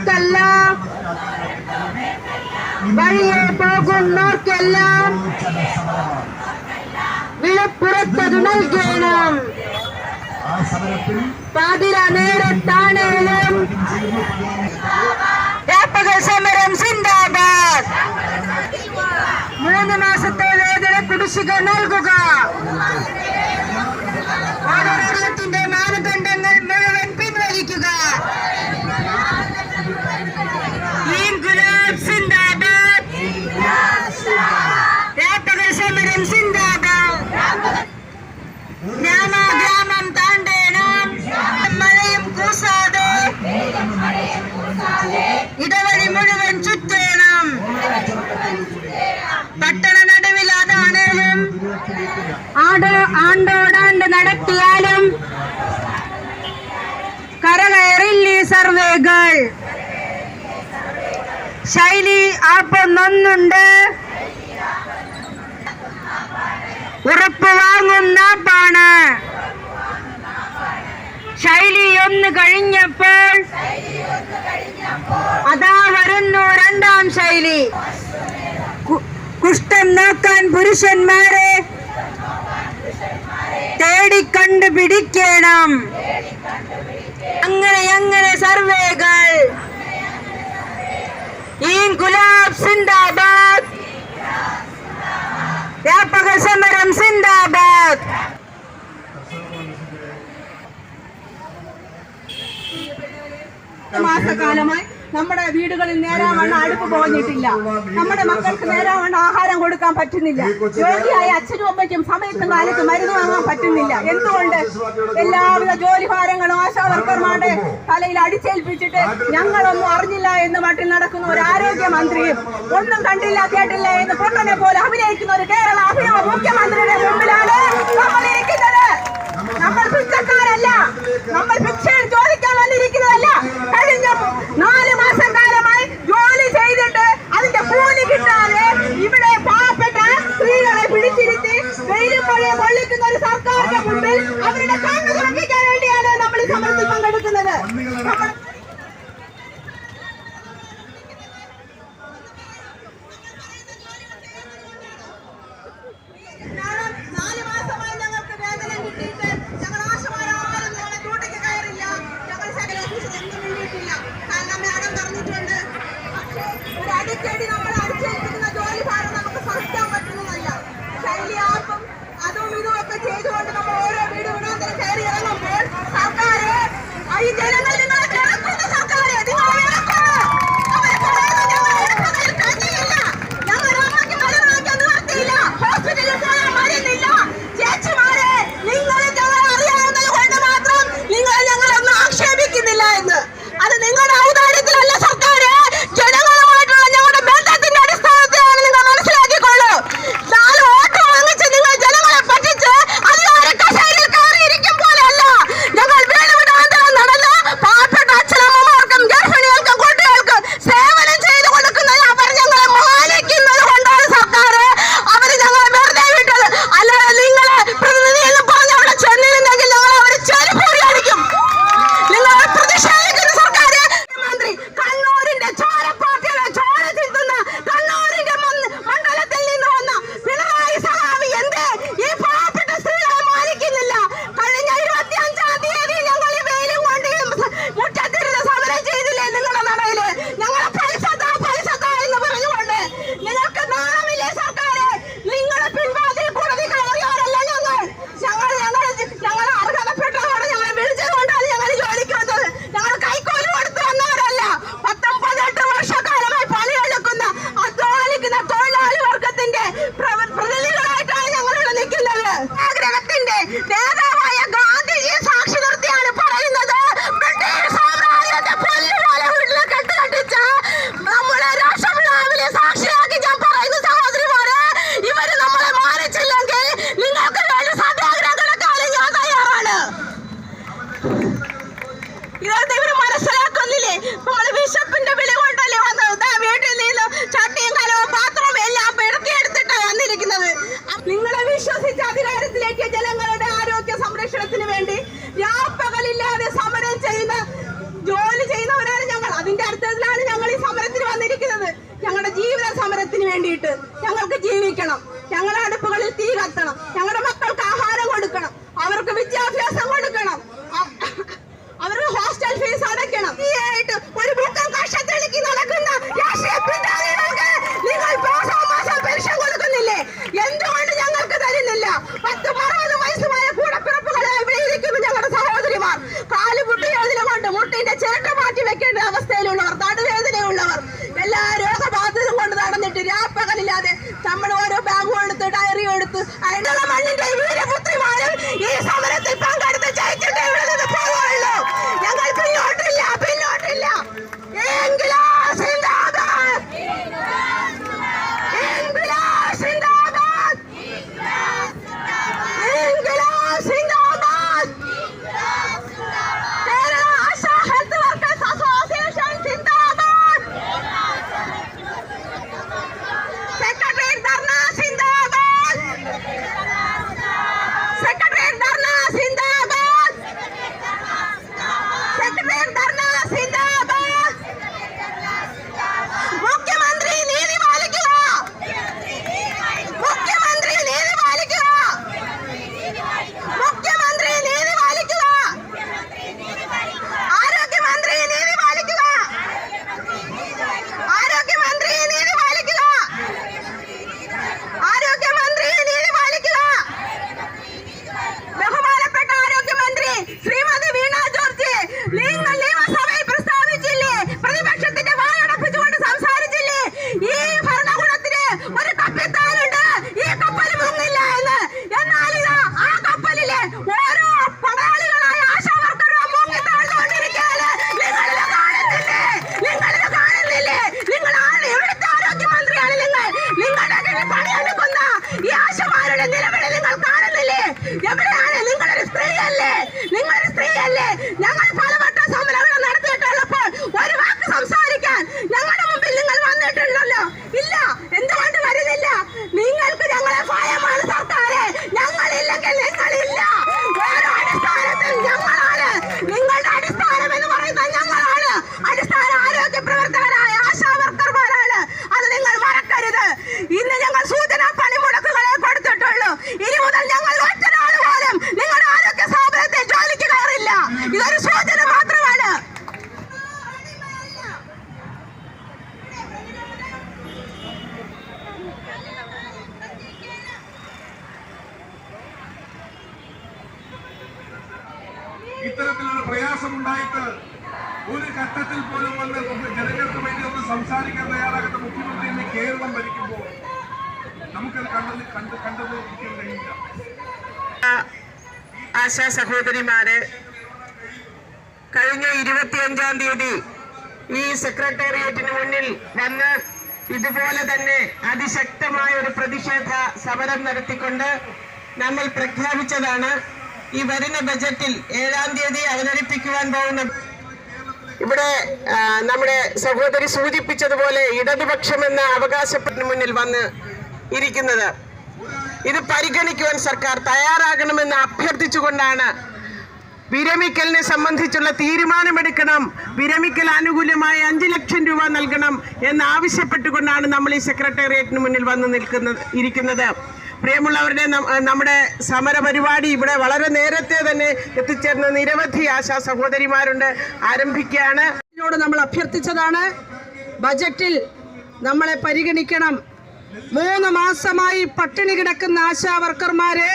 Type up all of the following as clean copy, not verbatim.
പോകുന്നവർക്കെല്ലാം വഴിയെ പോകുന്നവർക്കെല്ലാം വിളപ്പുറത്തത് നൽകണം. പാതിര നേരത്താണേലും വ്യാപക സമരം സിന്ദാബാദ്. 3 മാസത്തെ വേതന കുടിശ്ശിക നൽകുക. ആരോഗ്യത്തിന്റെ മാനദണ്ഡങ്ങൾ മുഴുവൻ പിൻവലിക്കുക. ഇൻകുലാബ് സിന്ദാബാദ്. വ്യാപക സമരം സിന്ദാബാദ്. ഗ്രാമം താണ്ടേണം. മഴയും കൂസാതെ ഇടവഴി മുഴുവൻ ചുറ്റേണം. പട്ടണ നടുവിൽ അതാണേലും ആണ്ടോടാണ്ട് നടത്തിയാലും കരകയറില്ലീ സർവേകൾ. ശൈലി ആപ്പൊന്നൊന്നുണ്ട്, ഉറപ്പ് വാങ്ങുന്ന പാണ്. ശൈലി ഒന്ന് കഴിഞ്ഞപ്പോൾ അതാ വരുന്നു 2ാം ശൈലി. കുഷ്ഠം നോക്കാൻ പുരുഷന്മാരെ തേടിക്കണ്ടുപിടിക്കണം. അങ്ങനെ സർവേകൾ. ഇൻകുലാബ് സിന്ദാബാദ്. വ്യാപക സമരം സിന്ദാബാദ്. മാസക്കാലമായി നമ്മുടെ വീടുകളിൽ നേരാവണ്ണം അടുപ്പ് പോഞ്ഞിട്ടില്ല. നമ്മുടെ മക്കൾക്ക് നേരാവണ്ണം ആഹാരം കൊടുക്കാൻ പറ്റുന്നില്ല. ജോലിയായ അച്ഛനും അമ്മയ്ക്കും സമയത്തും കാലത്ത് മരുന്ന് വാങ്ങാൻ പറ്റുന്നില്ല. എന്തുകൊണ്ട്? എല്ലാവിധ ജോലി ഭാരങ്ങളും ആശാവർക്കർമാരുടെ തലയിൽ അടിച്ചേൽപ്പിച്ചിട്ട് ഞങ്ങളൊന്നും അറിഞ്ഞില്ല എന്ന് മട്ടിൽ നടക്കുന്ന ഒരു ആരോഗ്യമന്ത്രിയും ഒന്നും കണ്ടില്ല കേട്ടില്ല എന്ന് പൊട്ടനെ പോലെ അഭിനയിക്കുന്ന ഒരു കേരള അഭിനവ മുഖ്യമന്ത്രിയുടെ മുമ്പിലാണ് നമ്മൾ ഇരിക്കുന്നത്. നമ്മൾ പിച്ചക്കാരല്ല, നമ്മൾ ഭിക്ഷയിൽ ചോദിക്കാൻ വന്നിരിക്കുന്നതല്ല. കഴിഞ്ഞ 4 മാസം കാലമായി ജോലി ചെയ്തിട്ട് അതിന്റെ കൂലി കിട്ടാതെ ഇവിടെ പാവപ്പെട്ട സ്ത്രീകളെ പിടിച്ചിരുത്തി വെയിലും മഴയെ കൊള്ളിക്കുന്ന ഒരു സർക്കാരിന്റെ മുമ്പിൽ അവരുടെ കണ്ണു തുറപ്പിക്കാൻ വേണ്ടിയാണ് നമ്മൾ ഈ സമരത്തിൽ പങ്കെടുക്കുന്നത്. അടിക്കടി നമ്മൾ അടിച്ചേൽപ്പിക്കുന്ന ജോലി ഭാരം നമുക്ക് സഹിക്കാൻ പറ്റുന്നതല്ല. ശൈലിയാർക്കും അതും ഇതുമൊക്കെ ചെയ്തുകൊണ്ട് നമ്മൾ ഓരോ വീട് വീടാന്തരം കയറി ഇറങ്ങുമ്പോൾ സർക്കാര് ഈ ജനങ്ങൾ നിങ്ങളെ കിടക്കുന്ന സർക്കാര് നിങ്ങൾ ഇറക്കുന്നു. ഞങ്ങളുടെ അമ്മയ്ക്ക് മരുന്ന് വാങ്ങിക്കാൻ നിവർത്തിയില്ല. ഹോസ്പിറ്റലിൽ പോയാൽ മരുന്നില്ല. ചേച്ചിമാരെ, നിങ്ങൾ ഞങ്ങൾ അറിയാവുന്നത് കൊണ്ട് മാത്രം നിങ്ങൾ ഞങ്ങളൊന്നും ആക്ഷേപിക്കുന്നില്ല എന്ന്. അത് നിങ്ങളുടെ ഔദാര്യത്തിലല്ല സർക്കാർ. ജനങ്ങളുമായിട്ടുള്ള ഞങ്ങളുടെ ബന്ധത്തിന്റെ അടിസ്ഥാനത്തിലാണ് നിങ്ങൾ മനസ്സിലാക്കിക്കൊള്ളൂ. 4 വോട്ട് വാങ്ങിച്ച് നിങ്ങൾ ജനങ്ങളെ പറ്റിച്ച് അധികാര കസേരയിൽ കയറിയിരിക്കും പോലെയല്ല ഞങ്ങൾ വീട് വിടാന്തരം നടന്ന് നമ്മൾ ഓരോ ബാഗും എടുത്ത് ഡയറിയും എടുത്ത് അതിനുള്ള മണ്ണിന്റെ വീരപുത്രിമാരും ഈ സമരത്തിൽ പങ്കെടുത്ത് ജയിച്ചിട്ട് ഇവിടെ നിന്ന് പോവുകയുള്ളൂ. ഞങ്ങൾ പിന്നോട്ടില്ല. ഇൻക്വിലാബ് സിന്ദാബാദ്! ഇൻക്വിലാബ് സിന്ദാബാദ്! ഇൻക്വിലാബ് സിന്ദാബാദ്! Kerala Asha health workers association സിന്ദാബാദ്! സെക്രട്ടറി ധർണ സിന്ദാബാദ്! സെക്രട്ടറി ധർണ സിന്ദാബാദ്! സെക്രട്ടറി ധർണ സിന്ദാബാദ്! മുഖ്യമന്ത്രി നീതി പാലിക്കുക! മുഖ്യമന്ത്രി നീതി പാലിക്കുക! മുഖ്യമന്ത്രി നീതി പാലിക്കുക! ആരോഗ്യമന്ത്രി നീതി പാലിക്കുക! ആരോഗ്യമന്ത്രി നീതി പാലിക്കുക! ആരോഗ്യമന്ത്രി നീതി പാലിക്കുക! ബഹുമാനപ്പെട്ട ആരോഗ്യമന്ത്രി ശ്രീമതി വീണ ജോർജ്, നിങ്ങൾ നിയമസഭയിൽ പ്രസ്താവിച്ചില്ലേ, പ്രതിപക്ഷത്തിന്റെ വായടപ്പിച്ചുകൊണ്ട് സംസാരിച്ചില്ലേ, ഈ ഭരണകൂടത്തിന് ഒരു കപ്പിത്താനുണ്ട്, ഈ കപ്പൽ മുങ്ങില്ല എന്ന്. എന്നാൽ ഇതാ ആ കപ്പലിലെ ഓരോ പടയാളികളായ ആശാവർക്കറും മുങ്ങിത്താഴ്ന്നുകൊണ്ടിരിക്കുകയാണ്. നിങ്ങളിത് കാണുന്നില്ലേ? നിങ്ങൾ ആണ് എവിടുത്തെ ആരോഗ്യമന്ത്രിയാണ്? നിങ്ങളുടെ കീഴിൽ പണിയെടുക്കുന്ന ഈ ആശമാരുടെ നിലവിളി നിങ്ങൾ കാണുന്നില്ലേ? എവിടെയാണ്? നിങ്ങളൊരു സ്ത്രീയല്ലേ? ഞങ്ങൾ പലവട്ടം സമരങ്ങൾ നടത്തിയിട്ടുള്ളപ്പോൾ ഒരു വാക്ക് സംസാരിക്കാൻ ഞങ്ങളുടെ മുമ്പിൽ നിങ്ങൾ വന്നിട്ടുണ്ടല്ലോ. ഇല്ല, എന്തുകൊണ്ട് വരുന്നില്ല? നിങ്ങൾക്ക് ഞങ്ങളെ ഭയമാണ് സർക്കാരെ. ഞങ്ങളില്ലെങ്കിൽ നിങ്ങളില്ല. ഓരോ അടിസ്ഥാനത്തിൽ ഞങ്ങളാണ്. നിങ്ങളുടെ അടിസ്ഥാനം എന്ന് പറയുന്നത് ഞങ്ങളാണ്. അടിസ്ഥാന ആരോഗ്യ പ്രവർത്തകരായ ആശാവർക്കർമാരാണ്. അത് നിങ്ങൾ മറക്കരുത്. ഇന്ന് ഞങ്ങൾ സൂചനാ പണിമുടക്കുകളെ കൊടുത്തിട്ടുള്ളൂ. ഇനി മുതൽ ഞങ്ങൾ ഒറ്റൊരാൾ പോലും നിങ്ങളുടെ ആരോഗ്യ സ്ഥാപനത്തിൽ ജോലിക്ക് കയറില്ല. ഇതൊരു സൂചന മാത്രമാണ്. ഇത്തരത്തിലുള്ള പ്രയാസമുണ്ടായിട്ട് ഒരു ഘട്ടത്തിൽ പോലും വന്ന് ജനങ്ങൾക്ക് വേണ്ടി ഒന്ന് സംസാരിക്കാൻ തയ്യാറാകുന്ന മുഖ്യമന്ത്രി ഇന്ന് കേരളം ഭരിക്കുമ്പോൾ നമുക്കത് കണ്ടത് ഇരിക്കാൻ കഴിയില്ല. ആശാ സഹോദരിമാര് കഴിഞ്ഞ 25-ാം തീയതി ഈ സെക്രട്ടേറിയറ്റിന് മുന്നിൽ വന്ന് ഇതുപോലെ തന്നെ അതിശക്തമായ ഒരു പ്രതിഷേധ സമരം നടത്തിക്കൊണ്ട് നമ്മൾ പ്രഖ്യാപിച്ചതാണ് ഈ വരുന്ന ബജറ്റിൽ 7-ാം തീയതി അവതരിപ്പിക്കുവാൻ പോകുന്ന. ഇവിടെ നമ്മുടെ സഹോദരി സൂചിപ്പിച്ചതുപോലെ ഇടതുപക്ഷമെന്ന അവകാശത്തിന് മുന്നിൽ വന്ന് ഇരിക്കുന്നത്. ഇത് പരിഗണിക്കുവാൻ സർക്കാർ തയ്യാറാകണമെന്ന് അഭ്യർത്ഥിച്ചുകൊണ്ടാണ്. വിരമിക്കലിനെ സംബന്ധിച്ചുള്ള തീരുമാനമെടുക്കണം, വിരമിക്കൽ ആനുകൂല്യമായി 5 ലക്ഷം രൂപ നൽകണം എന്നാവശ്യപ്പെട്ടുകൊണ്ടാണ് നമ്മൾ ഈ സെക്രട്ടേറിയറ്റിന് മുന്നിൽ വന്ന് ഇരിക്കുന്നത്. പ്രിയമുള്ളവരുടെ നമ്മുടെ സമര പരിപാടി ഇവിടെ വളരെ നേരത്തെ തന്നെ എത്തിച്ചേർന്ന നിരവധി ആശാ സഹോദരിമാരുണ്ട്. ആരംഭിക്കുകയാണ്. നമ്മൾ അഭ്യർത്ഥിച്ചതാണ് ബജറ്റിൽ നമ്മളെ പരിഗണിക്കണം. 3 മാസമായി പട്ടിണി കിടക്കുന്ന ആശാ വർക്കർമാരെ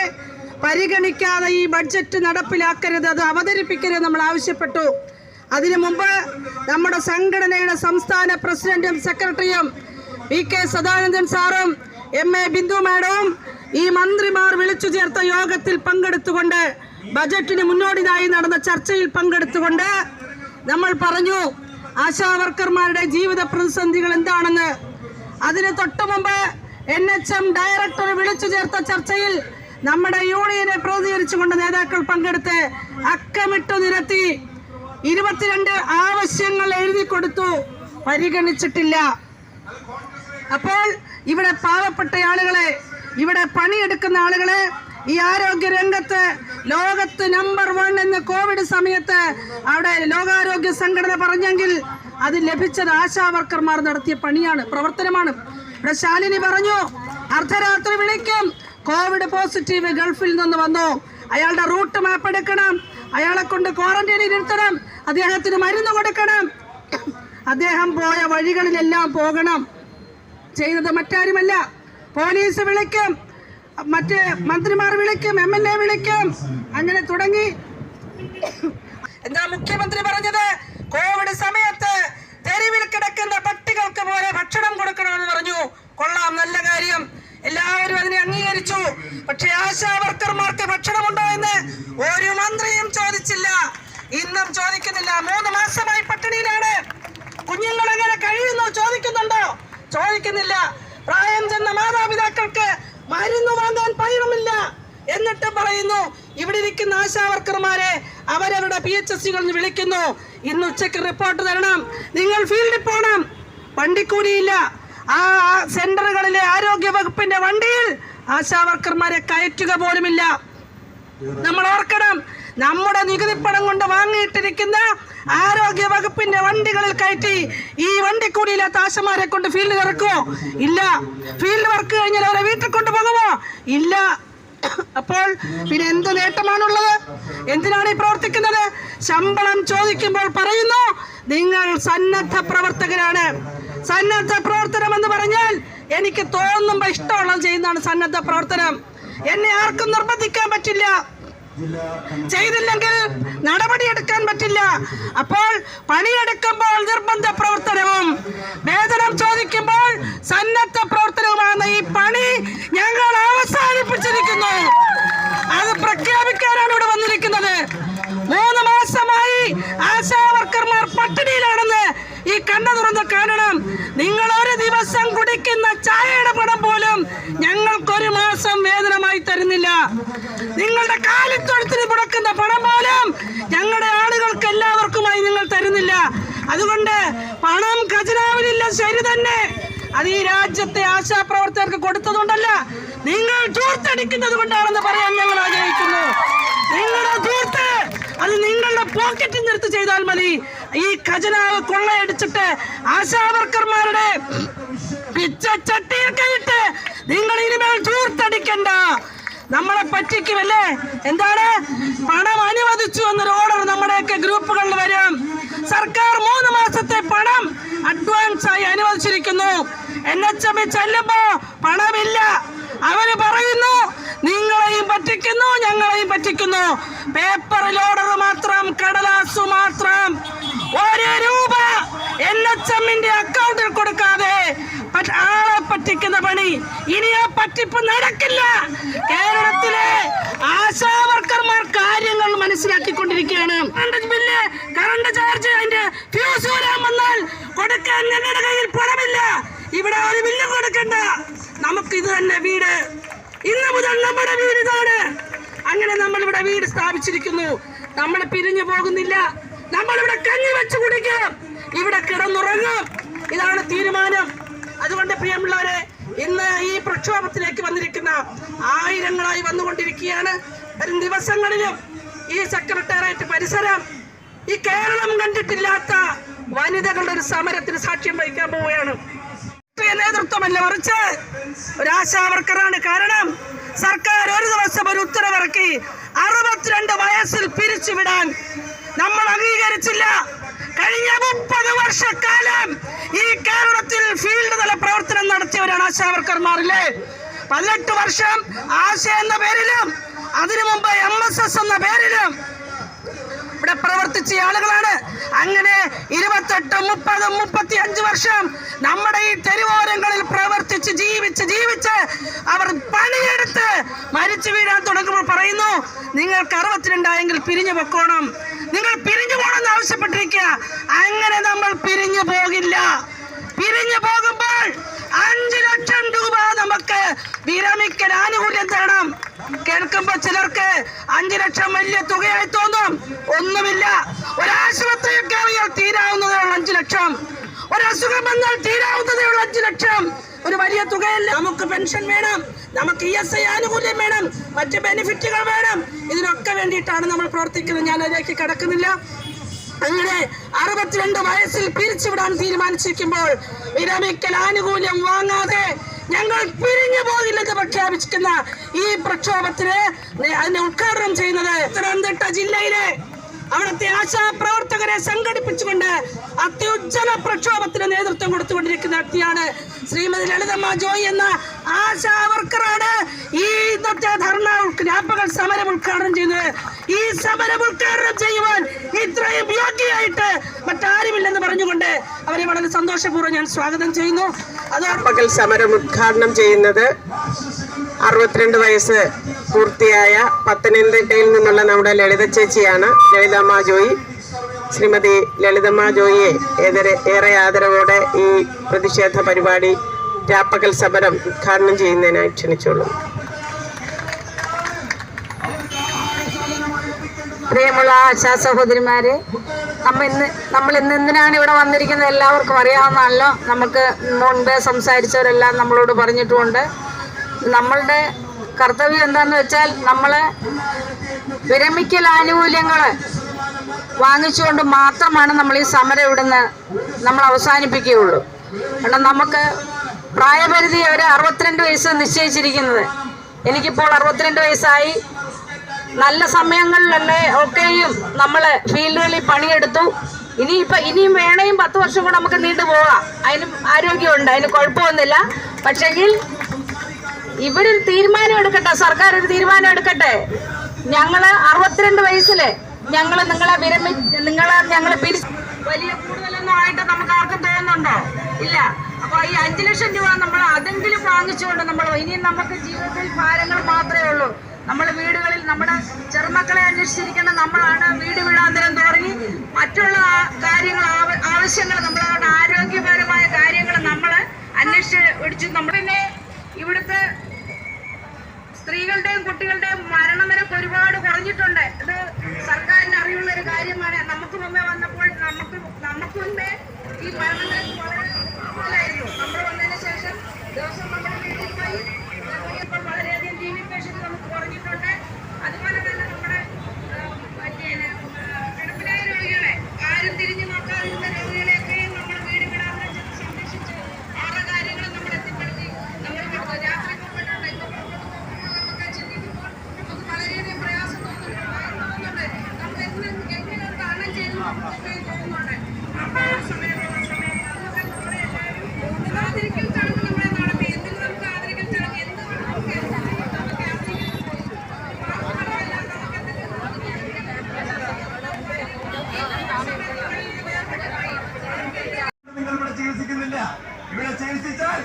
പരിഗണിക്കാതെ ഈ ബഡ്ജറ്റ് നടപ്പിലാക്കരുത്, അത് അവതരിപ്പിക്കരുത് നമ്മൾ ആവശ്യപ്പെട്ടു. അതിനു മുമ്പ് നമ്മുടെ സംഘടനയുടെ സംസ്ഥാന പ്രസിഡന്റും സെക്രട്ടറിയും VK സദാനന്ദൻ സാറും MA ബിന്ദു മാഡവും ഈ മന്ത്രിമാർ വിളിച്ചു ചേർത്ത യോഗത്തിൽ പങ്കെടുത്തുകൊണ്ട് ബജറ്റിന് മുന്നോടിയായി നടന്ന ചർച്ചയിൽ പങ്കെടുത്തുകൊണ്ട് നമ്മൾ പറഞ്ഞു ആശാവർക്കർമാരുടെ ജീവിത പ്രതിസന്ധികൾ എന്താണെന്ന്. അതിന് തൊട്ടു മുമ്പ് NHM ഡയറക്ടർ വിളിച്ചു ചേർത്ത ചർച്ചയിൽ നമ്മുടെ യൂണിയനെ പ്രതികരിച്ചുകൊണ്ട് നേതാക്കൾ പങ്കെടുത്ത് അക്കമിട്ടു നിരത്തി 22 ആവശ്യങ്ങൾ എഴുതി കൊടുത്തു, പരിഗണിച്ചിട്ടില്ല. അപ്പോൾ ഇവിടെ പാവപ്പെട്ട ആളുകളെ, ഇവിടെ പണിയെടുക്കുന്ന ആളുകളെ, ഈ ആരോഗ്യ രംഗത്ത് ലോകത്ത് നമ്പർ 1 എന്ന് കോവിഡ് സമയത്ത് അവിടെ ലോകാരോഗ്യ സംഘടന പറഞ്ഞെങ്കിൽ അത് ലഭിച്ചത് ആശാവർക്കർമാർ നടത്തിയ പണിയാണ്, പ്രവർത്തനമാണ്. ഇവിടെ ശാലിനി പറഞ്ഞു അർദ്ധരാത്രി വിളിക്കും, കോവിഡ് പോസിറ്റീവ് ഗൾഫിൽ നിന്ന് വന്നു, അയാളുടെ റൂട്ട് മാപ്പ് എടുക്കണം, അയാളെ കൊണ്ട് ക്വാറന്റൈനിൽ ഇരുത്തണം, അദ്ദേഹത്തിന് മരുന്ന് കൊടുക്കണം, അദ്ദേഹം പോയ വഴികളിലെല്ലാം പോകണം. ചെയ്തത് മറ്റാരുമല്ല, പോലീസ് വിളിക്കും, മറ്റ് മന്ത്രിമാർ വിളിക്കും, MLA വിളിക്കും, അങ്ങനെ തുടങ്ങി. എന്താ മുഖ്യമന്ത്രി പറഞ്ഞത്? കോവിഡ് സമയത്ത് തെരുവിൽ കിടക്കുന്ന പട്ടികൾക്ക് പോലെ ഭക്ഷണം കൊടുക്കണമെന്ന് പറഞ്ഞു. കൊള്ളാം, നല്ല കാര്യം. ആശാവർക്കർമാർക്ക് ഭക്ഷണമുണ്ടോ എന്ന് ഒരു മന്ത്രിയും ചോദിച്ചില്ല, ഇന്നും ചോദിക്കുന്നില്ല. 3 മാസമായി പട്ടിണിയിലാണ്. കുഞ്ഞുങ്ങൾ എങ്ങനെ കഴിയുന്നു ചോദിക്കുന്നുണ്ടോ? ചോദിക്കുന്നില്ല. പ്രായം ചെന്ന മാതാപിതാക്കൾക്ക് മരുന്ന് വാങ്ങാൻ പൈസമില്ല. എന്നിട്ട് പറയുന്നു ഇവിടെ ഇരിക്കുന്ന ആശാവർക്കർമാരെ അവരവരുടെ PHSകളിൽ വിളിക്കുന്നു, ഇന്ന് ഉച്ചയ്ക്ക് റിപ്പോർട്ട് തരണം, നിങ്ങൾ ഫീൽഡിൽ പോകണം. വണ്ടിക്കൂലിയില്ല. ആ സെന്ററുകളിലെ ആരോഗ്യ വകുപ്പിന്റെ വണ്ടിയിൽ ആശാവർക്കർമാരെ കയറ്റുക പോലുമില്ല. നമ്മൾ ഓർക്കണം, നമ്മുടെ നികുതിപ്പണം കൊണ്ട് വാങ്ങിയിട്ടിരിക്കുന്ന ആരോഗ്യ വകുപ്പിന്റെ വണ്ടികളിൽ കയറ്റി ഈ വണ്ടിക്കൂലിയില്ലാത്ത ആശമാരെ കൊണ്ട് ഫീൽഡിൽ ഇറക്കുമോ? ഇല്ല. ഫീൽഡ് വർക്ക് കഴിഞ്ഞാൽ അവരെ വീട്ടിൽ കൊണ്ടുപോകുമോ? ഇല്ല. അപ്പോൾ പിന്നെ എന്ത് നേട്ടമാണുള്ളത്? എന്തിനാണ് ഈ പ്രവർത്തിക്കുന്നത്? ശമ്പളം ചോദിക്കുമ്പോൾ പറയുന്നു നിങ്ങൾ സന്നദ്ധ പ്രവർത്തകരാണ്. സന്നദ്ധ പ്രവർത്തനം എന്ന് പറഞ്ഞാൽ എനിക്ക് തോന്നുമ്പോ ഇഷ്ടമുള്ളത് ചെയ്യുന്നതാണ് സന്നദ്ധ പ്രവർത്തനം. എന്നെ ആർക്കും നിർബന്ധിക്കാൻ പറ്റില്ല, ചെയ്തില്ലെങ്കിൽ നടപടിയെടുക്കാൻ പറ്റില്ല. അപ്പോൾ പണിയെടുക്കുമ്പോൾ നിർബന്ധ പ്രവർത്തനവും വേതനം ചോദിക്കുമ്പോൾ സന്നദ്ധ പ്രവർത്തനവുമാണ്. ഈ പണി ഞങ്ങൾ അവസാനിപ്പിച്ചിരിക്കുന്നു. അത് പ്രഖ്യാപിക്കാനാണ് ഇവിടെ വന്നിരിക്കുന്നത്. 3 മാസമായി ആശാവർക്കർമാർ പട്ടിണിയിലാണെന്ന് ഈ കണ്ണു തുറന്ന് കാണണം. നിങ്ങൾ ഒരു ദിവസം കുടിക്കുന്ന ചായയുടെ പണം പോലും ഞങ്ങൾക്കൊരു മാസം വേതനമായി തരുന്നില്ല. നിങ്ങളുടെ കാലിത്തൊഴുത്തിന് മുടക്കുന്ന പണം പോലും ഞങ്ങളുടെ ആളുകൾക്ക് എല്ലാവർക്കുമായി നിങ്ങൾ തരുന്നില്ല. അതുകൊണ്ട് പണം ഖജനാവിലില്ല, ശരി തന്നെ. അത് ഈ രാജ്യത്തെ ആശാപ്രവർത്തകർക്ക് കൊടുത്തതുകൊണ്ടല്ല, നിങ്ങൾ ധൂർത്തടിക്കുന്നത് കൊണ്ടാണെന്ന് പറയാൻ ഞങ്ങൾ ആഗ്രഹിക്കുന്നു. നിങ്ങളുടെ ധൂർത്ത് അത് നിങ്ങളുടെ പോക്കറ്റിൽ നിർത്തി ചെയ്താൽ മതി. ഈ ഖജനാവ് കൊള്ളയടിച്ചിട്ട് ആശാവർക്കർമാരുടെ പിച്ചച്ചട്ടിയിൽ കൈയിട്ട് നിങ്ങൾ ഇനിമേൽ ധൂർത്തടിക്കണ്ട. നമ്മളെ പറ്റിക്കുമല്ലേ? എന്താണ് പണം അനുവദിച്ചു എന്നൊരു ഓർഡർ നമ്മുടെയൊക്കെ ഗ്രൂപ്പുകളിൽ വരും. സർക്കാർ 3 മാസത്തെ പണം അഡ്വാൻസ് ആയി അനുവദിച്ചിരിക്കുന്നു. NHM ചെല്ലുമ്പോ പണമില്ല. അവര് പറയുന്നു നിങ്ങളെയും പറ്റിക്കുന്നു ഞങ്ങളെയും പറ്റിക്കുന്നു. പേപ്പറിൽ ഓർഡർ മാത്രം, കടലാസു മാത്രം. 1 രൂപ NHMന്റെ അക്കൗണ്ടിൽ കൊടുക്കാതെ ആളെ പറ്റിക്കുന്ന പണി. ഇനി ആ പറ്റിപ്പ് നടക്കില്ല. കേരളത്തിലെ ആശാവർക്കർമാർ കാര്യങ്ങൾ മനസ്സിലാക്കിക്കൊണ്ടിരിക്കുകയാണ്. കറണ്ട് ബില്ല്, കറണ്ട് ചാർജ്, അതിന്റെ ഫ്യൂസ് വരാൻ വന്നാൽ കൊടുക്കാൻ ഞങ്ങളുടെ കയ്യിൽ പണമില്ല. ഇവിടെ ഒരു ബില്ല് കൊടുക്കണ്ട, നമുക്ക് ഇത് തന്നെ വീട്. ഇന്ന് മുതൽ നമ്മുടെ വീട് ഇതാണ്. അങ്ങനെ നമ്മളിവിടെ വീട് സ്ഥാപിച്ചിരിക്കുന്നു. നമ്മൾ പിരിഞ്ഞു പോകുന്നില്ല. നമ്മളിവിടെ കഞ്ഞി വെച്ച് കുടിക്കും, ഇവിടെ കിടന്നുറങ്ങും. ഇതാണ് തീരുമാനം. അതുകൊണ്ട് പ്രിയമുള്ളവരെ, ഇന്ന് ഈ പ്രക്ഷോഭത്തിലേക്ക് വന്നിരിക്കുന്ന ആയിരങ്ങളായി വന്നുകൊണ്ടിരിക്കുകയാണ്. വരും ദിവസങ്ങളിലും ഈ സെക്രട്ടേറിയറ്റ് പരിസരം ഈ കേരളം കണ്ടിട്ടില്ലാത്ത വനിതകളുടെ ഒരു സമരത്തിന് സാക്ഷ്യം വഹിക്കാൻ പോവുകയാണ്. നേതൃത്വമല്ല, മറിച്ച് ഒരു ആശാവർക്കറാണ്. കാരണം സർക്കാർ ഒരു ദിവസം ഒരു ഉത്തരവിറക്കി 62 വയസ്സിൽ പിരിച്ചുവിടാൻ നമ്മൾ അംഗീകരിച്ചില്ല. കഴിഞ്ഞ 30 വർഷക്കാലം ഈ കേരളത്തിൽ ഫീൽഡ് തല പ്രവർത്തനം നടത്തിയവരാണ് ആശാവർക്കർമാരിലെ. 18 വർഷം ആശ എന്ന പേരിലും അതിനു മുമ്പ് MSS എന്ന പേരിലും ഇവിടെ പ്രവർത്തിച്ച ആളുകളാണ്. അങ്ങനെ 28, 30, 35 വർഷം നമ്മുടെ ഈ തെരുവോരങ്ങളിൽ പ്രവർത്തിച്ച് ജീവിച്ച് അവർ പണിയെടുത്ത് മരിച്ചു വീഴാൻ തുടങ്ങുമ്പോൾ പറയുന്നു നിങ്ങൾക്ക് 62 പിരിഞ്ഞു പൊക്കോണം, നിങ്ങൾ പിരിഞ്ഞു പോകണമെന്ന് ആവശ്യപ്പെട്ടിരിക്കുക. അങ്ങനെ നമ്മൾ പിരിഞ്ഞു പോകില്ല. പിരിഞ്ഞു പോകുമ്പോൾ 5 ലക്ഷം രൂപ നമുക്ക് വിരമിക്കൽ ആനുകൂല്യം തരണം. കേൾക്കുമ്പോൾ ചിലർക്ക് 5 ലക്ഷം വലിയ തുകയായി തോന്നും. ഒന്നുമില്ല. ഒരാശുപത്രിയിൽ കയറിയാൽ തീരാവുന്നതേ ഉള്ളൂ 5 ലക്ഷം. ഒരസുഖം വന്നാൽ തീരാവുന്നതേ ഉള്ളൂ 5 ലക്ഷം. ഒരു വലിയ തുകയല്ല. നമുക്ക് പെൻഷൻ വേണം, നമുക്ക് ESI ആനുകൂല്യം വേണം, മറ്റ് ബെനിഫിറ്റുകൾ വേണം. ഇതിനൊക്കെ വേണ്ടിയിട്ടാണ് നമ്മൾ പ്രവർത്തിക്കുന്നത്. ഞാൻ അതിലേക്ക് കടക്കുന്നില്ല. അങ്ങനെ 62 വയസ്സിൽ പിരിച്ചുവിടാൻ തീരുമാനിച്ചിരിക്കുമ്പോൾ വിരമിക്കൽ ആനുകൂല്യം വാങ്ങാതെ ഞങ്ങൾ പിരിഞ്ഞു പോകില്ലെന്ന് പ്രഖ്യാപിച്ചിരിക്കുന്ന ഈ പ്രക്ഷോഭത്തിന് അതിനെ ഉദ്ഘാടനം ചെയ്യുന്നത് പത്തനംതിട്ട ജില്ലയിലെ അവിടുത്തെ ആശാപ്രവർത്തകരെ സംഘടിപ്പിച്ചുകൊണ്ട് അത്യുജ്വല പ്രക്ഷോഭത്തിന് നേതൃത്വം കൊടുത്തുകൊണ്ടിരിക്കുന്ന വ്യക്തിയാണ് ശ്രീമതി ലളിതമ്മ ജോയി എന്ന ആശാവർക്കറാണ് ഈ ഇന്നത്തെ ധർണ രാപ്പകൽ സമരം ഉദ്ഘാടനം ചെയ്യുന്നത്. ഈ സമരം ഉദ്ഘാടനം ചെയ്യുവാൻ ഇത്രയും യോഗ്യയായിട്ട് മറ്റാരുമില്ലെന്ന് പറഞ്ഞുകൊണ്ട് അവരെ വളരെ സന്തോഷപൂർവ്വം ഞാൻ സ്വാഗതം ചെയ്യുന്നു. രാപ്പകൽ സമരം ഉദ്ഘാടനം ചെയ്യുന്നത് 62 വയസ്സ് പൂർത്തിയായ പത്തനംതിട്ടയിൽ നിന്നുള്ള നമ്മുടെ ലളിത ചേച്ചിയാണ് ലളിതമ്മ ജോയി. ശ്രീമതി ലളിതമ്മ ജോയിയെ ഏറെ ആദരവോടെ ഈ പ്രതിഷേധ പരിപാടി രാപ്പകൽ സമരം ഉദ്ഘാടനം ചെയ്യുന്നതിനായി ക്ഷണിച്ചോളൂ. പ്രിയമുള്ള ആശാ സഹോദരിമാരെ, നമ്മൾ ഇന്ന് എന്തിനാണ് ഇവിടെ വന്നിരിക്കുന്നത് എല്ലാവർക്കും അറിയാവുന്നതല്ലോ. നമുക്ക് മുൻപേ സംസാരിച്ചവരെല്ലാം നമ്മളോട് പറഞ്ഞിട്ടുമുണ്ട്. നമ്മളുടെ കർത്തവ്യം എന്താണെന്ന് വെച്ചാൽ നമ്മൾ വിരമിക്കൽ ആനുകൂല്യങ്ങൾ വാങ്ങിച്ചുകൊണ്ട് മാത്രമാണ് നമ്മൾ ഈ സമരം ഇവിടുന്ന് നമ്മൾ അവസാനിപ്പിക്കുകയുള്ളൂ. കാരണം നമുക്ക് പ്രായപരിധി ഒരു 62 വയസ്സ് നിശ്ചയിച്ചിരിക്കുന്നത്. എനിക്കിപ്പോൾ 62 വയസ്സായി. നല്ല സമയങ്ങളിലല്ലേ ഒക്കെയും നമ്മൾ ഫീൽഡുകളിൽ പണിയെടുത്തു. ഇനിയും വേണേയും 10 വർഷം കൂടെ നമുക്ക് നീണ്ടു പോകാം. അതിനും ആരോഗ്യമുണ്ട്, അതിന് കുഴപ്പമൊന്നുമില്ല. പക്ഷെങ്കിൽ ഇവരൊരു തീരുമാനം എടുക്കട്ടെ, സർക്കാർ ഒരു തീരുമാനം എടുക്കട്ടെ. ഞങ്ങൾ 62 വയസ്സിൽ ഞങ്ങളെ പിരിച്ച് വലിയ കൂടുതലൊന്നും ആയിട്ട് നമുക്ക് ആർക്കും തോന്നുന്നുണ്ടോ? ഇല്ല. അപ്പോൾ ഈ 5 ലക്ഷം രൂപ നമ്മൾ അതെങ്കിലും വാങ്ങിച്ചുകൊണ്ട് ഇനിയും നമുക്ക് ജീവിതത്തിൽ ഭാരങ്ങൾ മാത്രമേ ഉള്ളൂ. നമ്മൾ വീടുകളിൽ നമ്മുടെ ചെറുമക്കളെ അന്വേഷിച്ചിരിക്കുന്ന നമ്മളാണ്. വീട് വീടാന്തരം തുടങ്ങി മറ്റുള്ള കാര്യങ്ങൾ, ആവശ്യങ്ങൾ, നമ്മളവരുടെ ആരോഗ്യപരമായ കാര്യങ്ങൾ നമ്മൾ അന്വേഷിച്ച് പിടിച്ചു. നമ്മൾ പിന്നെ ഇവിടുത്തെ സ്ത്രീകളുടെയും കുട്ടികളുടെയും മരണനിരക്ക് ഒരുപാട് കുറഞ്ഞിട്ടുണ്ട്. ഇത് സർക്കാരിന് അറിയുള്ള ഒരു കാര്യമാണ്. നമുക്ക് മുമ്പേ വന്നപ്പോൾ നമുക്ക് മുമ്പേ ഈ മരണനിരക്ക് വളരെ കൂടുതലായിരുന്നു. നമ്മൾ വന്നതിന് ശേഷം ദിവസം നമ്മുടെ വീട്ടിൽ പോയി ഇപ്പോൾ വളരെയധികം ടി വി പേഷ്യന്റ് നമുക്ക് കുറഞ്ഞിട്ടുണ്ട്. അതുപോലെ തന്നെ നമ്മുടെ കിടപ്പിലായ രോഗികളെ, ആരും തിരിഞ്ഞു നോക്കാതിരുന്ന രോഗികളെയൊക്കെയും നമ്മൾ വീട് വിടാതെ സംരക്ഷിച്ച് അവരുടെ കാര്യങ്ങൾ നമ്മൾ എത്തിപ്പെടുത്തി. നമ്മൾ രാത്രി പോയിട്ടുണ്ട്. നമുക്ക് ചിന്തിക്കുമ്പോൾ നമുക്ക് വളരെയധികം പ്രയാസം തോന്നുന്നുണ്ട്. നമ്മൾ എങ്ങനെ തരണം ചെയ്തു തോന്നുന്നുണ്ട്. അപ്പോൾ സമയത്തുള്ള സമയം അതൊക്കെ നമ്മുടെ എല്ലാവരും ആദരിക്കൽ ചടങ്ങ് നമ്മളെ നടത്തി. എന്തിന് നമുക്ക് ആദരിക്കൽ ചടങ്ങ് ഇവിടെ ചികിത്സിച്ചാൽ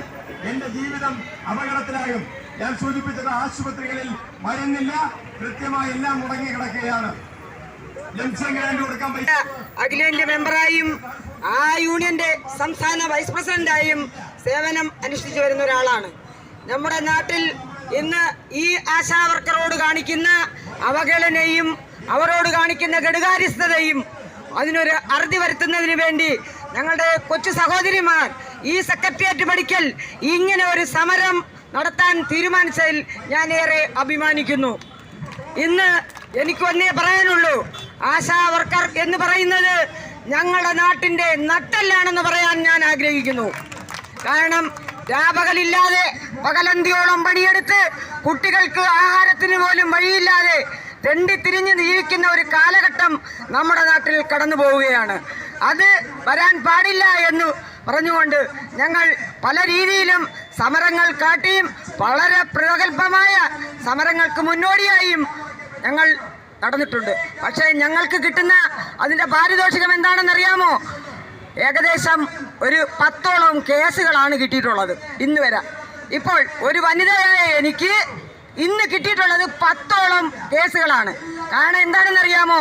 എന്റെ ജീവിതം അപകടത്തിലാകും. ഞാൻ സൂചിപ്പിച്ചത് ആശുപത്രികളിൽ മരുന്നില്ല, കൃത്യമായി എല്ലാം മുടങ്ങി കിടക്കുകയാണ്. അഖിലേന്ത്യാ മെമ്പറായും ആ യൂണിയന്റെ സംസ്ഥാന വൈസ് പ്രസിഡന്റായും സേവനം അനുഷ്ഠിച്ചു വരുന്ന ഒരാളാണ്. നമ്മുടെ നാട്ടിൽ ഇന്ന് ഈ ആശാവർക്കറോട് കാണിക്കുന്ന അവഗണനയും അവരോട് കാണിക്കുന്ന ഘടുകാര്യസ്ഥതയും അതിനൊരു അറുതി വരുത്തുന്നതിന് വേണ്ടി ഞങ്ങളുടെ കൊച്ചു സഹോദരിമാർ ഈ സെക്രട്ടേറിയറ്റ് പഠിക്കൽ ഇങ്ങനെ ഒരു സമരം നടത്താൻ തീരുമാനിച്ചതിൽ ഞാൻ ഏറെ അഭിമാനിക്കുന്നു. ഇന്ന് എനിക്ക് ഒന്നേ പറയാനുള്ളൂ, ആശാ വർക്കർ എന്ന് പറയുന്നത് ഞങ്ങളുടെ നാട്ടിൻ്റെ നട്ടെല്ലാണെന്ന് പറയാൻ ഞാൻ ആഗ്രഹിക്കുന്നു. കാരണം രാപകലില്ലാതെ പകലന്തിയോളം പണിയെടുത്ത് കുട്ടികൾക്ക് ആഹാരത്തിന് പോലും വഴിയില്ലാതെ തെണ്ടിത്തിരിഞ്ഞ് ജീവിക്കുന്ന ഒരു കാലഘട്ടം നമ്മുടെ നാട്ടിൽ കടന്നു പോവുകയാണ്. അത് വരാൻ പാടില്ല എന്ന് പറഞ്ഞുകൊണ്ട് ഞങ്ങൾ പല രീതിയിലും സമരങ്ങൾ കാട്ടിയും വളരെ പ്രഗത്ഭമായ സമരങ്ങൾക്ക് മുന്നോടിയായും ഞങ്ങൾ നടന്നിട്ടുണ്ട്. പക്ഷേ ഞങ്ങൾക്ക് കിട്ടുന്ന അതിൻ്റെ പാരിതോഷികം എന്താണെന്നറിയാമോ? ഏകദേശം ഒരു 10ഓളം കേസുകളാണ് കിട്ടിയിട്ടുള്ളത് ഇന്ന് വരെ. ഇപ്പോൾ ഒരു വനിതയായ എനിക്ക് ഇന്ന് കിട്ടിയിട്ടുള്ളത് 10ഓളം കേസുകളാണ്. കാരണം എന്താണെന്നറിയാമോ?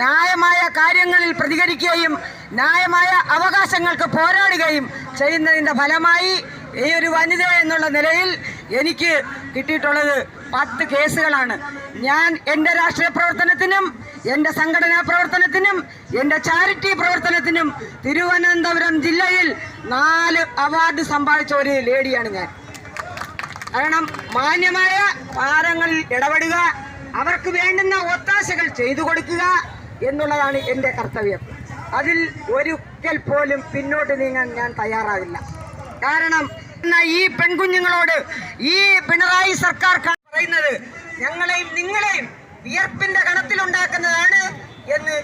ന്യായമായ കാര്യങ്ങളിൽ പ്രതികരിക്കുകയും ന്യായമായ അവകാശങ്ങൾക്ക് പോരാടുകയും ചെയ്യുന്നതിൻ്റെ ഫലമായി ഈ ഒരു വനിത എന്നുള്ള നിലയിൽ എനിക്ക് കിട്ടിയിട്ടുള്ളത് 10 കേസുകളാണ്. ഞാൻ എൻ്റെ രാഷ്ട്രീയ പ്രവർത്തനത്തിനും എൻ്റെ സംഘടനാ പ്രവർത്തനത്തിനും എൻ്റെ ചാരിറ്റി പ്രവർത്തനത്തിനും തിരുവനന്തപുരം ജില്ലയിൽ 4 അവാർഡ് സമ്പാദിച്ച ഒരു ലേഡിയാണ് ഞാൻ. കാരണം മാന്യമായ വാദങ്ങളിൽ ഇടപെടുക, അവർക്ക് വേണ്ടുന്ന ഒത്താശകൾ ചെയ്തു കൊടുക്കുക എന്നുള്ളതാണ് എൻ്റെ കർത്തവ്യം. അതിൽ ഒരിക്കൽ പോലും പിന്നോട്ട് നീങ്ങാൻ ഞാൻ തയ്യാറാവില്ല. കാരണം ഈ പെൺകുഞ്ഞുങ്ങളോട് ഈ പിണറായി സർക്കാർ പറയുന്നത് ഞങ്ങളെയും നിങ്ങളെയും വിയർപ്പിന്റെ കണത്തിലുണ്ടാക്കുന്നതാണ് എന്ന്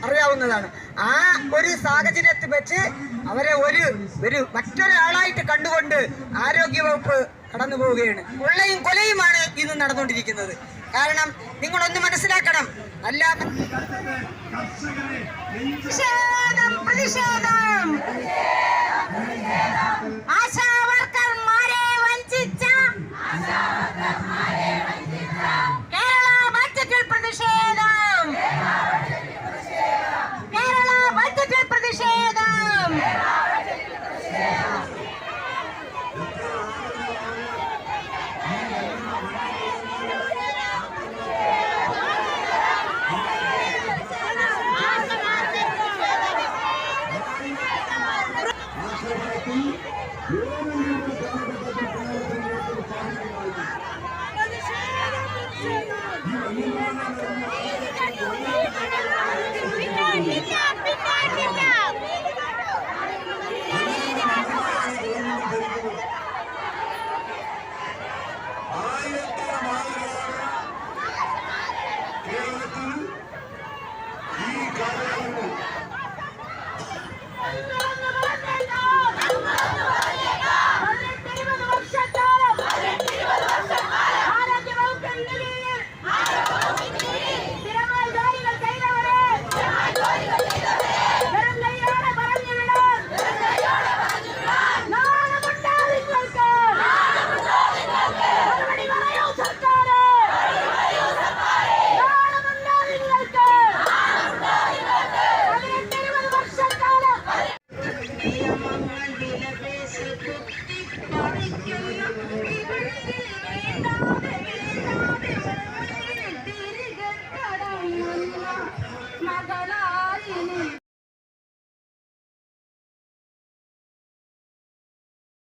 അറിയാവുന്നതാണ്. ആ ഒരു സാഹചര്യത്തിൽ വെച്ച് അവരെ ഒരു മറ്റൊരാളായിട്ട് കണ്ടുകൊണ്ട് ആരോഗ്യവകുപ്പ് കടന്നു പോവുകയാണ്. കൊള്ളയും കൊലയുമാണ് ഇന്ന് നടന്നുകൊണ്ടിരിക്കുന്നത്. കാരണം നിങ്ങളൊന്ന് മനസ്സിലാക്കണം, പ്രതിഷേധം ആശാവർക്കർമാരെ വഞ്ചിച്ച ഈ